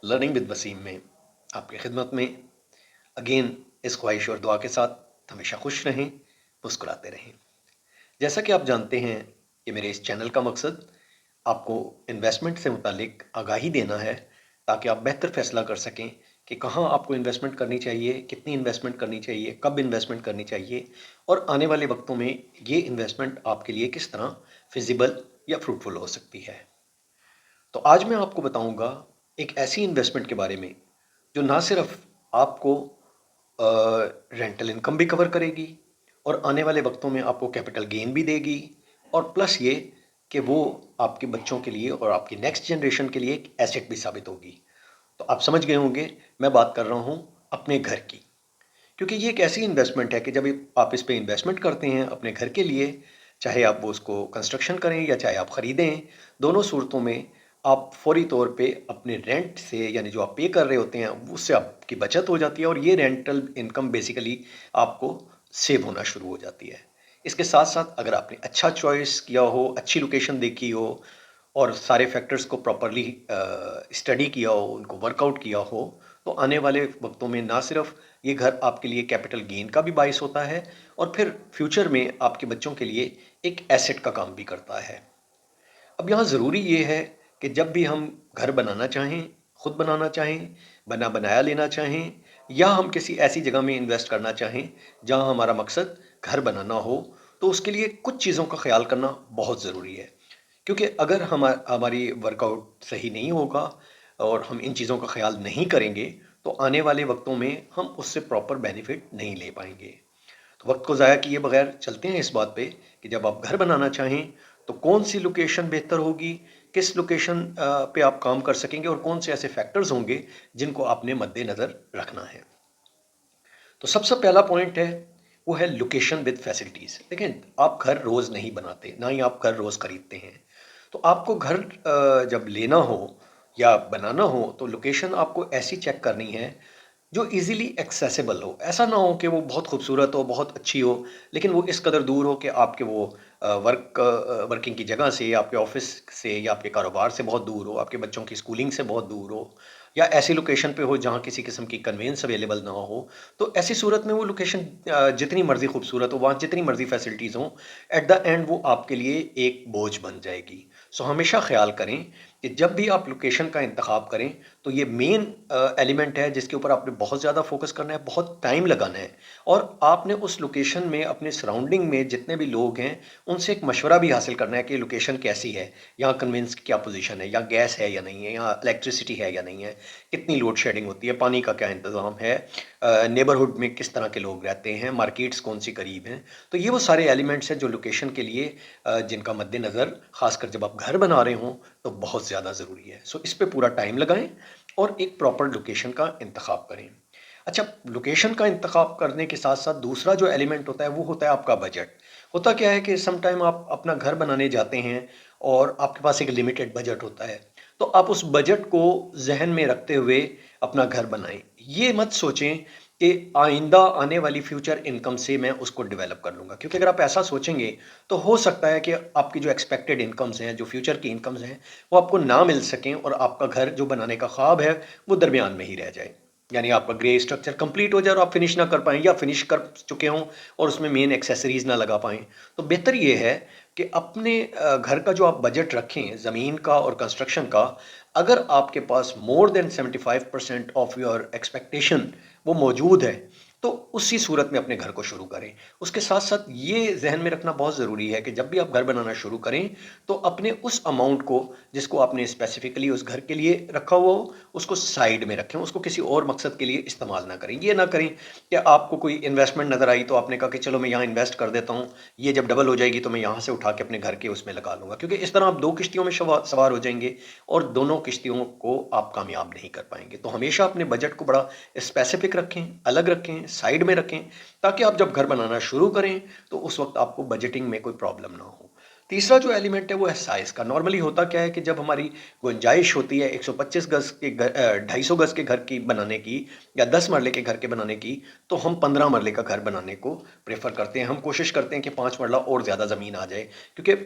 Learning with Wasim में आपकी खिदमत में अगेन इस ख्वाहिश और दुआ के साथ हमेशा खुश रहें, मुस्कुराते रहें। जैसा कि आप जानते हैं कि मेरे इस चैनल का मकसद आपको इन्वेस्टमेंट से मुतालिक आगाही देना है, ताकि आप बेहतर फैसला कर सकें कि कहाँ आपको इन्वेस्टमेंट करनी चाहिए, कितनी इन्वेस्टमेंट करनी चाहिए, कब इन्वेस्टमेंट करनी चाहिए और आने वाले वक्तों में ये इन्वेस्टमेंट आपके लिए किस तरह फिजिबल या फ्रूटफुल हो सकती है। तो आज मैं आपको बताऊंगा एक ऐसी इन्वेस्टमेंट के बारे में जो ना सिर्फ आपको रेंटल इनकम भी कवर करेगी और आने वाले वक्तों में आपको कैपिटल गेन भी देगी, और प्लस ये कि वो आपके बच्चों के लिए और आपकी नेक्स्ट जनरेशन के लिए एक एसेट भी साबित होगी। तो आप समझ गए होंगे मैं बात कर रहा हूँ अपने घर की, क्योंकि ये एक ऐसी इन्वेस्टमेंट है कि जब आप इस पे इन्वेस्टमेंट करते हैं अपने घर के लिए, चाहे आप वो उसको कंस्ट्रक्शन करें या चाहे आप ख़रीदें, दोनों सूरतों में आप फौरी तौर पे अपने रेंट से, यानी जो आप पे कर रहे होते हैं, उससे आपकी बचत हो जाती है और ये रेंटल इनकम बेसिकली आपको सेव होना शुरू हो जाती है। इसके साथ साथ अगर आपने अच्छा चॉइस किया हो, अच्छी लोकेशन देखी हो और सारे फैक्टर्स को प्रॉपरली स्टडी किया हो, उनको वर्कआउट किया हो, तो आने वाले वक्तों में ना सिर्फ ये घर आपके लिए कैपिटल गेन का भी बाइस होता है और फिर फ्यूचर में आपके बच्चों के लिए एक एसेट का काम भी करता है। अब यहाँ ज़रूरी ये है कि जब भी हम घर बनाना चाहें, खुद बनाना चाहें, बना बनाया लेना चाहें, या हम किसी ऐसी जगह में इन्वेस्ट करना चाहें जहाँ हमारा मकसद घर बनाना हो, तो उसके लिए कुछ चीज़ों का ख्याल करना बहुत ज़रूरी है। क्योंकि अगर हमारी वर्कआउट सही नहीं होगा और हम इन चीज़ों का ख्याल नहीं करेंगे, तो आने वाले वक्तों में हम उससे प्रॉपर बेनिफिट नहीं ले पाएंगे। तो वक्त को ज़ाया किए बगैर चलते हैं इस बात पे कि जब आप घर बनाना चाहें तो कौन सी लोकेशन बेहतर होगी, किस लोकेशन पे आप काम कर सकेंगे और कौन से ऐसे फैक्टर्स होंगे जिनको आपने मद्देनज़र रखना है। तो सबसे पहला पॉइंट है, वो है लोकेशन विद फैसिलिटीज़। देखें, आप घर रोज़ नहीं बनाते, ना ही आप घर रोज़ खरीदते हैं। तो आपको घर जब लेना हो या बनाना हो तो लोकेशन आपको ऐसी चेक करनी है जो इजीली एक्सेसिबल हो। ऐसा ना हो कि वो बहुत खूबसूरत हो, बहुत अच्छी हो, लेकिन वो इस कदर दूर हो कि आपके वो वर्किंग की जगह से, या आपके ऑफिस से, या आपके कारोबार से बहुत दूर हो, आपके बच्चों की स्कूलिंग से बहुत दूर हो, या ऐसी लोकेशन पे हो जहाँ किसी किस्म की कन्वेंस अवेलेबल ना हो। तो ऐसी सूरत में वो लोकेशन जितनी मर्जी खूबसूरत हो, वहाँ जितनी मर्जी फैसिलिटीज़ हों, एट द एंड वो आपके लिए एक बोझ बन जाएगी। सो हमेशा ख्याल करें कि जब भी आप लोकेशन का इंतखाब करें तो ये मेन एलिमेंट है जिसके ऊपर आपने बहुत ज़्यादा फोकस करना है, बहुत टाइम लगाना है, और आपने उस लोकेशन में अपने सराउंडिंग में जितने भी लोग हैं उनसे एक मशवरा भी हासिल करना है कि लोकेशन कैसी है, यहाँ कन्वेंस की क्या पोजीशन है, यहाँ गैस है या नहीं है, यहाँ इलेक्ट्रिसिटी है या नहीं है, कितनी लोड शेडिंग होती है, पानी का क्या इंतज़ाम है, नेबरहुड में किस तरह के लोग रहते हैं, मार्केट्स कौन सी करीब हैं। तो ये वो सारे एलिमेंट्स हैं जो लोकेशन के लिए जिनका मद्देनज़र ख़ासकर जब आप घर बना रहे हों तो बहुत ज़्यादा ज़रूरी है। सो इस पे पूरा टाइम लगाएं और एक प्रॉपर लोकेशन का इंतखाब करें। अच्छा, लोकेशन का इंतखाब करने के साथ साथ दूसरा जो एलिमेंट होता है वो होता है आपका बजट। होता क्या है कि सम टाइम आप अपना घर बनाने जाते हैं और आपके पास एक लिमिटेड बजट होता है, तो आप उस बजट को जहन में रखते हुए अपना घर बनाएं। ये मत सोचें कि आइंदा आने वाली फ्यूचर इनकम से मैं उसको डेवलप कर लूँगा, क्योंकि अगर आप ऐसा सोचेंगे तो हो सकता है कि आपकी जो एक्सपेक्टेड इनकम्स हैं, जो फ्यूचर की इनकम्स हैं, वो आपको ना मिल सकें और आपका घर जो बनाने का ख्वाब है वो दरमियान में ही रह जाए। यानी आपका ग्रे स्ट्रक्चर कंप्लीट हो जाए और आप फिनिश ना कर पाएँ, या फिनिश कर चुके हों और उसमें मेन एक्सेसरीज़ ना लगा पाएँ। तो बेहतर ये है कि अपने घर का जो आप बजट रखें ज़मीन का और कंस्ट्रक्शन का, अगर आपके पास more than 75% of your expectation वो मौजूद है, तो उसी सूरत में अपने घर को शुरू करें। उसके साथ-साथ ये ज़हन में रखना बहुत ज़रूरी है कि जब भी आप घर बनाना शुरू करें, तो अपने उस अमाउंट को जिसको आपने स्पेसिफ़िकली उस घर के लिए रखा हुआ हो, उसको साइड में रखें, उसको किसी और मकसद के लिए इस्तेमाल ना करें। ये ना करें कि आपको कोई इन्वेस्टमेंट नज़र आई तो आपने कहा कि चलो मैं यहाँ इन्वेस्ट कर देता हूँ, ये जब डबल हो जाएगी तो मैं यहाँ से उठा के अपने घर के उसमें लगा लूँगा। क्योंकि इस तरह आप 2 किश्तियों में सवार हो जाएँगे और दोनों किश्तियों को आप कामयाब नहीं कर पाएँगे। तो हमेशा अपने बजट को बड़ा स्पेसिफ़िक रखें, अलग रखें, साइड में रखें, ताकि आप जब घर बनाना शुरू करें तो उस वक़्त आपको बजटिंग में कोई प्रॉब्लम ना हो। तीसरा जो एलिमेंट है वो है साइज़ का। नॉर्मली होता क्या है कि जब हमारी गुंजाइश होती है 125 गज़ के 250 गज़ के घर की बनाने की, या 10 मरले के घर के बनाने की, तो हम 15 मरले का घर बनाने को प्रेफ़र करते हैं। हम कोशिश करते हैं कि 5 मरला और ज़्यादा ज़मीन आ जाए, क्योंकि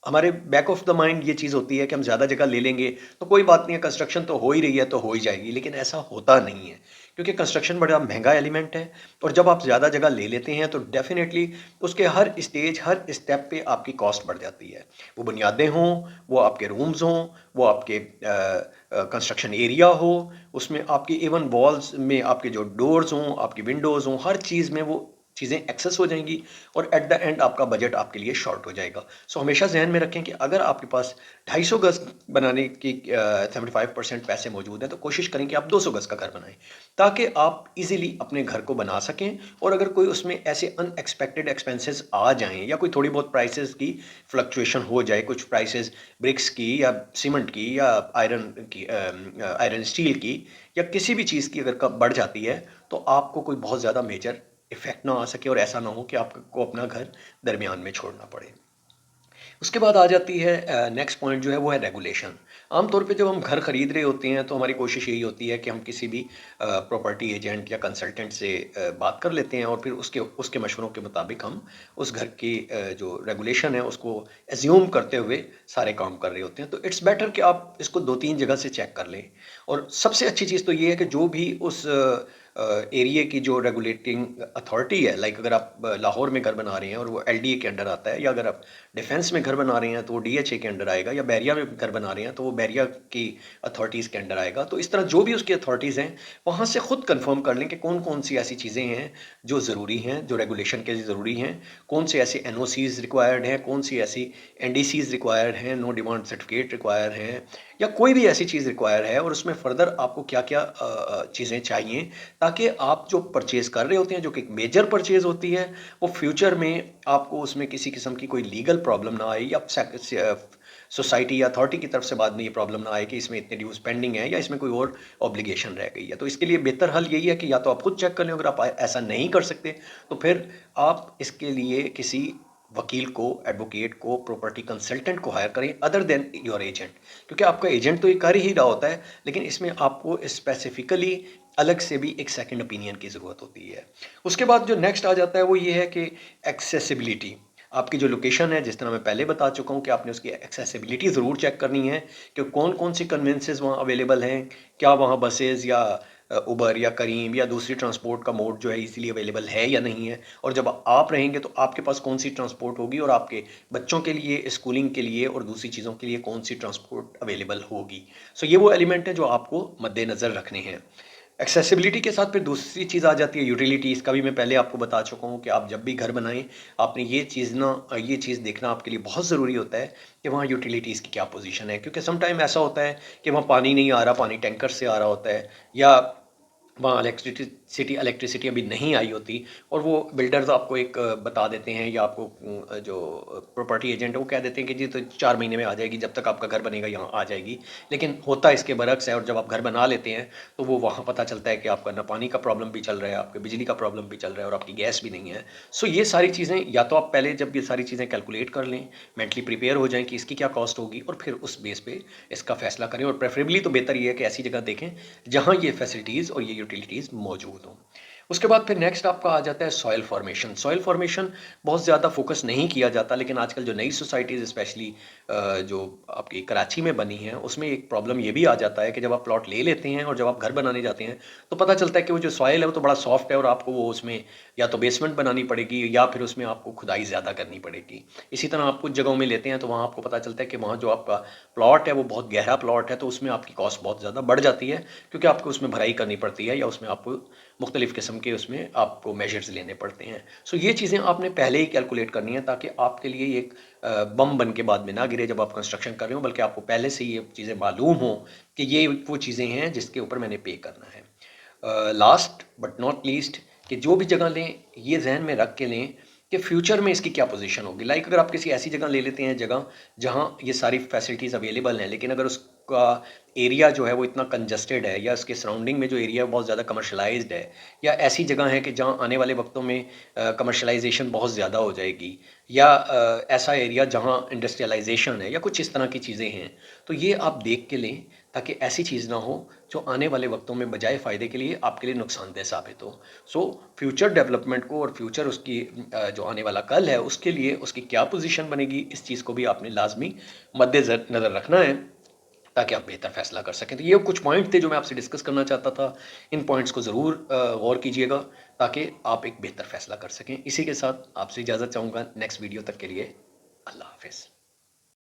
हमारे बैक ऑफ द माइंड ये चीज़ होती है कि हम ज़्यादा जगह ले लेंगे तो कोई बात नहीं है, कंस्ट्रक्शन तो हो ही रही है तो हो ही जाएगी, लेकिन ऐसा होता नहीं है क्योंकि कंस्ट्रक्शन बड़ा महंगा एलिमेंट है। और जब आप ज़्यादा जगह ले लेते हैं तो डेफिनेटली उसके हर स्टेज हर स्टेप पे आपकी कॉस्ट बढ़ जाती है। वो बुनियादें हों, वो आपके रूम्स हों, वो आपके कंस्ट्रक्शन एरिया हो, उसमें आपकी इवन वॉल्स में आपके जो डोर्स हों, आपकी विंडोज़ हों, हर चीज़ में वो चीज़ें एक्सेस हो जाएंगी और एट द एंड आपका बजट आपके लिए शॉर्ट हो जाएगा। सो हमेशा जहन में रखें कि अगर आपके पास 250 गज बनाने की 75% पैसे मौजूद हैं तो कोशिश करें कि आप 200 गज का घर बनाएं ताकि आप इजीली अपने घर को बना सकें। और अगर कोई उसमें ऐसे अनएक्सपेक्टेड एक्सपेंसेस आ जाएं या कोई थोड़ी बहुत प्राइसेस की फ्लक्चुएशन हो जाए, कुछ प्राइसेस ब्रिक्स की या सीमेंट की या आयरन स्टील की या किसी भी चीज़ की अगर बढ़ जाती है तो आपको कोई बहुत ज़्यादा मेजर इफेक्ट ना आ सके और ऐसा ना हो कि आपको अपना घर दरमियान में छोड़ना पड़े। उसके बाद आ जाती है नेक्स्ट पॉइंट जो है वो है रेगुलेशन। आमतौर पे जब हम घर खरीद रहे होते हैं तो हमारी कोशिश यही होती है कि हम किसी भी प्रॉपर्टी एजेंट या कंसल्टेंट से बात कर लेते हैं और फिर उसके उसके मशवरों के मुताबिक हम उस घर की जो रेगुलेशन है उसको एज्यूम करते हुए सारे काम कर रहे होते हैं। तो इट्स बेटर कि आप इसको 2-3 जगह से चेक कर लें। और सबसे अच्छी चीज़ तो ये है कि जो भी उस एरिया की जो रेगुलेटिंग अथॉरिटी है, लाइक अगर आप लाहौर में घर बना रहे हैं और वो एलडीए के अंडर आता है, या अगर आप डिफेंस में घर बना रहे हैं तो वो डीएचए के अंडर आएगा, या बैरिया में घर बना रहे हैं तो वो बैरिया की अथॉरिटीज़ के अंडर आएगा। तो इस तरह जो भी उसकी अथॉरिटीज़ हैं वहाँ से खुद कंफर्म कर लें कि कौन कौन सी ऐसी चीज़ें हैं जो ज़रूरी हैं, जो रेगुलेशन के लिए ज़रूरी हैं, कौन से ऐसे एनओसीज रिक्वायर्ड हैं, कौन सी ऐसी एनडीसीज रिक्वायर्ड हैं, नो डिमांड सर्टिफिकेट रिक्वायर हैं, या कोई भी ऐसी चीज़ रिक्वायर है और उसमें फर्दर आपको क्या क्या चीज़ें चाहिए ताकि आप जो परचेज कर रहे होते हैं जो कि एक मेजर परचेज होती है वो फ्यूचर में आपको उसमें किसी किस्म की कोई लीगल प्रॉब्लम ना आए, या सोसाइटी या अथॉरिटी की तरफ से बाद में ये प्रॉब्लम ना आए कि इसमें इतने ड्यूज पेंडिंग है या इसमें कोई और ऑब्लिगेशन रह गई है। तो इसके लिए बेहतर हल यही है कि या तो आप खुद चेक कर लें, अगर आप ऐसा नहीं कर सकते तो फिर आप इसके लिए किसी वकील को, एडवोकेट को, प्रॉपर्टी कंसल्टेंट को हायर करें अदर देन योर एजेंट। क्योंकि आपका एजेंट तो ये कर ही रहा होता है, लेकिन इसमें आपको स्पेसिफिकली अलग से भी एक सेकंड ओपिनियन की ज़रूरत होती है। उसके बाद जो नेक्स्ट आ जाता है वो ये है कि एक्सेसिबिलिटी। आपकी जो लोकेशन है, जिस तरह मैं पहले बता चुका हूँ कि आपने उसकी एक्सेसिबिलिटी ज़रूर चेक करनी है कि कौन कौन सी कन्वेंसेस वहाँ अवेलेबल हैं, क्या वहाँ बसेज़ या उबर या करीम या दूसरी ट्रांसपोर्ट का मोड जो है इजीली अवेलेबल है या नहीं है। और जब आप रहेंगे तो आपके पास कौन सी ट्रांसपोर्ट होगी और आपके बच्चों के लिए स्कूलिंग के लिए और दूसरी चीज़ों के लिए कौन सी ट्रांसपोर्ट अवेलेबल होगी। सो ये वो एलिमेंट है जो आपको मद्देनज़र रखने हैं। एक्सेसिबिलिटी के साथ फिर दूसरी चीज़ आ जाती है यूटिलिटीज़ का। भी मैं पहले आपको बता चुका हूँ कि आप जब भी घर बनाएं आपने ये चीज़ देखना आपके लिए बहुत ज़रूरी होता है कि वहाँ यूटिलिटीज़ की क्या पोजीशन है। क्योंकि सम टाइम ऐसा होता है कि वहाँ पानी नहीं आ रहा, पानी टैंकर से आ रहा होता है, या वहाँ इलेक्ट्रिसिटी अभी नहीं आई होती और वो बिल्डर्स आपको एक बता देते हैं, या आपको जो प्रॉपर्टी एजेंट है वो कह देते हैं कि जी तो 4 महीने में आ जाएगी, जब तक आपका घर बनेगा यहाँ आ जाएगी। लेकिन होता इसके बरक्स है, और जब आप घर बना लेते हैं तो वो वहाँ पता चलता है कि आपका ना पानी का प्रॉब्लम भी चल रहा है, आपके बिजली का प्रॉब्लम भी चल रहा है और आपकी गैस भी नहीं है। सो ये सारी चीज़ें या तो आप पहले जब ये सारी चीज़ें कैलकुलेट कर लें, मेंटली प्रिपेयर हो जाएं कि इसकी क्या कॉस्ट होगी, और फिर उस बेस पे इसका फैसला करें। और प्रेफरेबली तो बेहतर ये है कि ऐसी जगह देखें जहाँ ये फैसिलिटीज़ और ये यूटिलिटीज़ मौजूद हों। उसके बाद फिर नेक्स्ट आपका आ जाता है सॉइल फॉर्मेशन। सॉइल फॉर्मेशन बहुत ज़्यादा फोकस नहीं किया जाता, लेकिन आजकल जो नई सोसाइटीज़ स्पेशली जो आपकी कराची में बनी हैं उसमें एक प्रॉब्लम ये भी आ जाता है कि जब आप प्लॉट ले लेते हैं और जब आप घर बनाने जाते हैं तो पता चलता है कि वो जो सॉइल है वो तो बड़ा सॉफ्ट है और आपको वो उसमें या तो बेसमेंट बनानी पड़ेगी या फिर उसमें आपको खुदाई ज़्यादा करनी पड़ेगी। इसी तरह आप कुछ जगहों में लेते हैं तो वहाँ आपको पता चलता है कि वहाँ जो आपका प्लॉट है वो बहुत गहरा प्लॉट है, तो उसमें आपकी कॉस्ट बहुत ज़्यादा बढ़ जाती है क्योंकि आपको उसमें भराई करनी पड़ती है या उसमें आपको मुख्तलिफ़ किस्म के उसमें आपको मेजर्स लेने पड़ते हैं। सो ये चीज़ें आपने पहले ही कैलकुलेट करनी है ताकि आपके लिए एक बम बन के बाद में ना गिरे जब आप कंस्ट्रक्शन कर रहे हो, बल्कि आपको पहले से ये चीज़ें मालूम हो कि ये वो चीज़ें हैं जिसके ऊपर मैंने पे करना है। लास्ट बट नॉट लीस्ट, कि जो भी जगह लें ये जहन में रख के लें कि फ्यूचर में इसकी क्या पोजीशन होगी। लाइक अगर आप किसी ऐसी जगह ले लेते हैं जगह जहाँ ये सारी फैसिलिटीज़ अवेलेबल हैं, लेकिन अगर उसका एरिया जो है वो इतना कंजस्टेड है या उसके सराउंडिंग में जो एरिया है बहुत ज़्यादा कमर्शलाइज्ड है, या ऐसी जगह है कि जहाँ आने वाले वक्तों में कमर्शलाइजेशन बहुत ज़्यादा हो जाएगी, या ऐसा एरिया जहाँ इंडस्ट्रियलाइजेशन है या कुछ इस तरह की चीज़ें हैं, तो ये आप देख के लें ताकि ऐसी चीज़ ना हो जो आने वाले वक्तों में बजाय फ़ायदे के लिए आपके लिए नुकसानदेह साबित हो। सो फ्यूचर डेवलपमेंट को और फ्यूचर उसकी जो आने वाला कल है उसके लिए उसकी क्या पोजीशन बनेगी, इस चीज़ को भी आपने लाजमी नज़र रखना है ताकि आप बेहतर फैसला कर सकें। तो ये कुछ पॉइंट थे जो मैं आपसे डिस्कस करना चाहता था। इन पॉइंट्स को ज़रूर गौर कीजिएगा ताकि आप एक बेहतर फैसला कर सकें। इसी के साथ आपसे इजाज़त चाहूँगा। नेक्स्ट वीडियो तक के लिए अल्लाह हाफ़िज़।